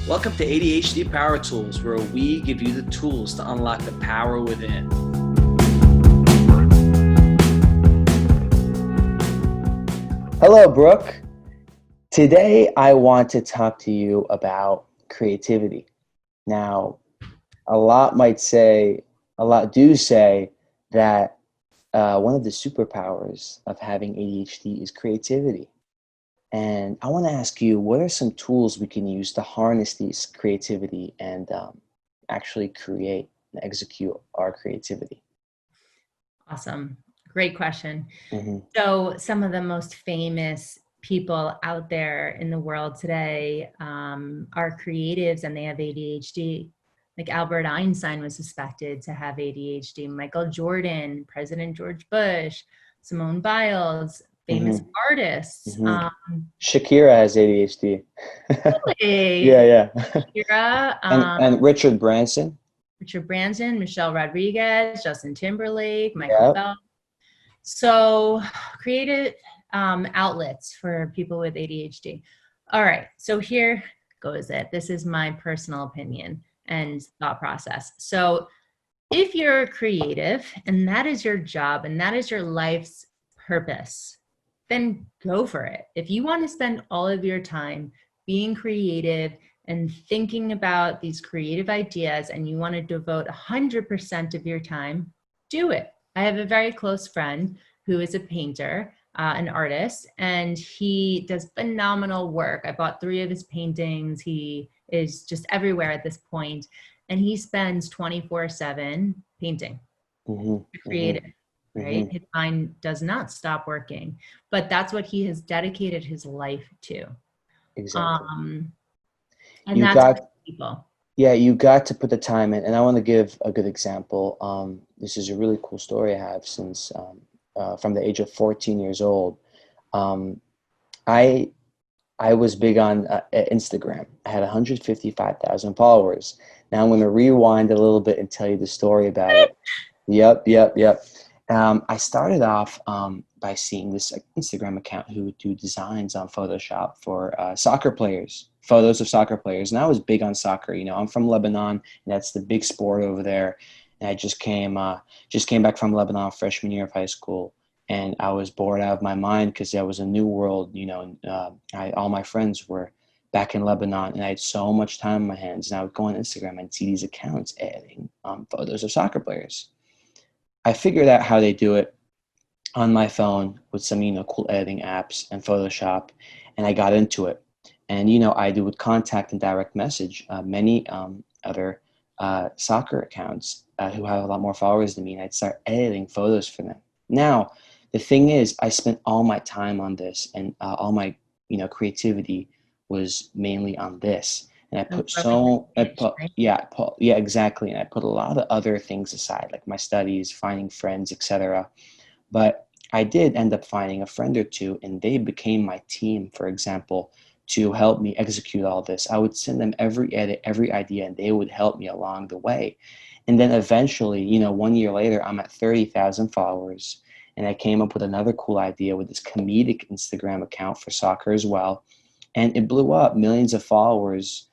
Welcome to ADHD Power Tools, where we give you the tools to unlock the power within. Hello, Brooke. Today, I want to talk to you about creativity. Now, a lot do say that one of the superpowers of having ADHD is creativity. And I want to ask you, what are some tools we can use to harness these creativity and actually create and execute our creativity? Awesome. Great question. Mm-hmm. So some of the most famous people out there in the world today are creatives and they have ADHD. Like Albert Einstein was suspected to have ADHD, Michael Jordan, President George Bush, Simone Biles, famous artists. Mm-hmm. Shakira has ADHD. Really? Yeah. Shakira, And Richard Branson. Michelle Rodriguez, Justin Timberlake, Michael Yep. Phelps. So creative outlets for people with ADHD. All right, so here goes it. This is my personal opinion and thought process. So if you're creative and that is your job and that is your life's purpose, then go for it. If you want to spend all of your time being creative and thinking about these creative ideas and you want to devote 100% of your time, do it. I have a very close friend who is a painter, an artist, and he does phenomenal work. I bought 3 of his paintings. He is just everywhere at this point, and he spends 24/7 painting, creative. Right? His mind does not stop working, but that's what he has dedicated his life to. Exactly. And that's people. Yeah, you got to put the time in. And I want to give a good example. This is a really cool story I have since from the age of 14 years old. I was big on Instagram. I had 155,000 followers. Now I'm going to rewind a little bit and tell you the story about it. Yep. I started off by seeing this Instagram account who would do designs on Photoshop for soccer players, photos of soccer players. And I was big on soccer. You know, I'm from Lebanon, and that's the big sport over there. And I just came back from Lebanon freshman year of high school, and I was bored out of my mind because that was a new world. You know, all my friends were back in Lebanon, and I had so much time on my hands. And I would go on Instagram and see these accounts adding photos of soccer players. I figured out how they do it on my phone with some, cool editing apps and Photoshop, and I got into it. And, I would contact and direct message many other soccer accounts who have a lot more followers than me, and I'd start editing photos for them. Now, the thing is, I spent all my time on this, and all my, creativity was mainly on this. And I put exactly. And I put a lot of other things aside, like my studies, finding friends, etc. But I did end up finding a friend or two, and they became my team, for example, to help me execute all this. I would send them every edit, every idea, and they would help me along the way. And then eventually, 1 year later, I'm at 30,000 followers. And I came up with another cool idea with this comedic Instagram account for soccer as well. And it blew up. Millions of followers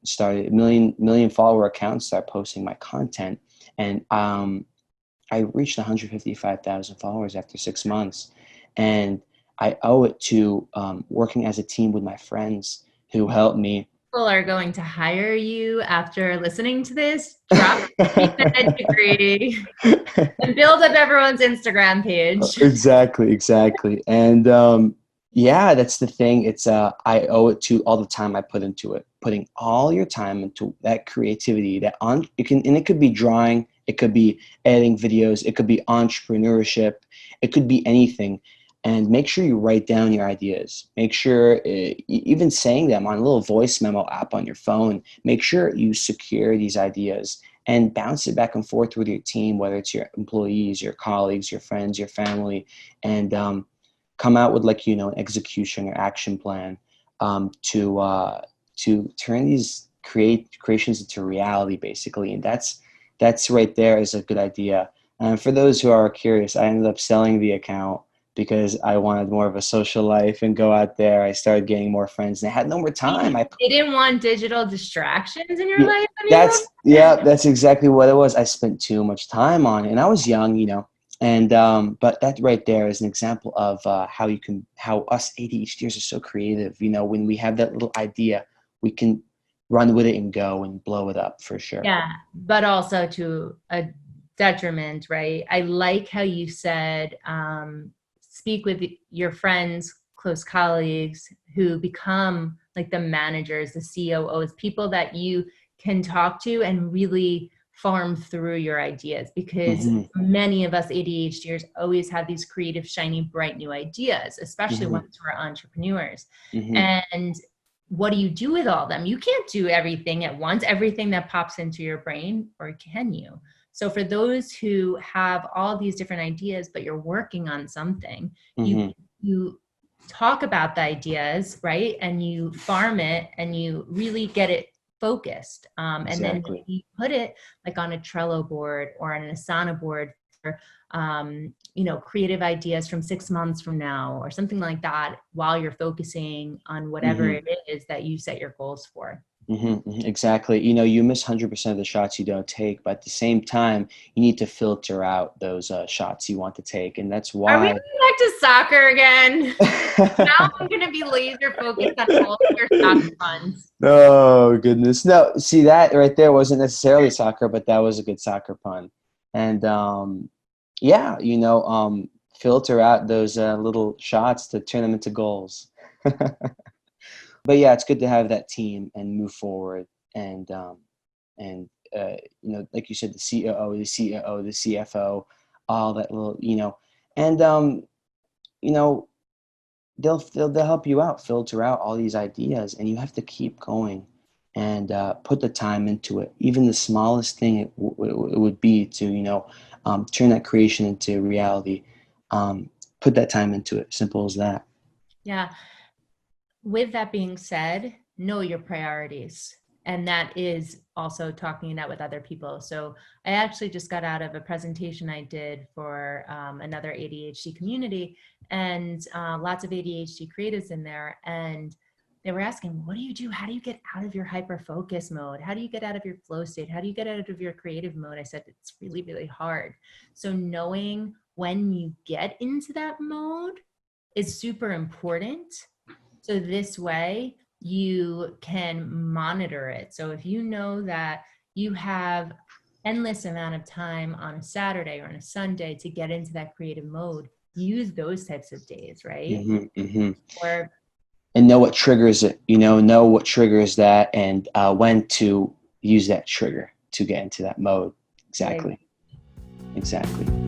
started, million follower accounts start posting my content. And I reached 155,000 followers after 6 months. And I owe it to working as a team with my friends who helped me. People are going to hire you after listening to this. Drop a degree and build up everyone's Instagram page. Exactly. And yeah, that's the thing. It's I owe it to all the time I put into it. Putting all your time into that creativity, it could be drawing, it could be editing videos, it could be entrepreneurship, it could be anything. And make sure you write down your ideas. Make sure, even saying them on a little voice memo app on your phone, make sure you secure these ideas and bounce it back and forth with your team, whether it's your employees, your colleagues, your friends, your family, and come out with an execution or action plan to turn these creations into reality, basically. And that's right there is a good idea. And for those who are curious, I ended up selling the account because I wanted more of a social life and go out there. I started getting more friends and I had no more time. They didn't want digital distractions in your Yeah, life anymore? that's exactly what it was. I spent too much time on it, and I was young, and but that right there is an example of how us ADHDers are so creative. When we have that little idea, we can run with it and go and blow it up for sure. Yeah, but also to a detriment, right? I like how you said, speak with your friends, close colleagues who become like the managers, the COOs, people that you can talk to and really farm through your ideas, because Hmm. many of us ADHDers always have these creative, shiny, bright new ideas, especially Hmm. once we're entrepreneurs. Hmm. And what do you do with all of them? You can't do everything at once, everything that pops into your brain, or can you? So for those who have all these different ideas, but you're working on something, you Hmm. you talk about the ideas, right? And you farm it and you really get it focused. And then Exactly. you put it like on a Trello board or on an Asana board for creative ideas from 6 months from now or something like that, while you're focusing on whatever Hmm. it is that you set your goals for. Exactly. You miss 100% of the shots you don't take, but at the same time, you need to filter out those shots you want to take, and that's Are we why. going back to soccer again? Now I'm going to be laser focused on all your soccer puns. Oh goodness. No, see that right there wasn't necessarily soccer, but that was a good soccer pun. And yeah, filter out those little shots to turn them into goals. But yeah, it's good to have that team and move forward and like you said, the COO, the COO, the CFO, all that little, and you know, they'll help you out, filter out all these ideas, and you have to keep going and put the time into it. Even the smallest thing it would be to turn that creation into reality. Put that time into it. Simple as that. Yeah. With that being said, know your priorities. And that is also talking that with other people. So I actually just got out of a presentation I did for another ADHD community, and lots of ADHD creatives in there. And they were asking, what do you do? How do you get out of your hyper focus mode? How do you get out of your flow state? How do you get out of your creative mode? I said, it's really, really hard. So knowing when you get into that mode is super important. So this way you can monitor it. So if you know that you have endless amount of time on a Saturday or on a Sunday to get into that creative mode, use those types of days, right? Hmm. Hmm. Or And know what triggers it. Know what triggers that, and when to use that trigger to get into that mode. like Exactly. Exactly.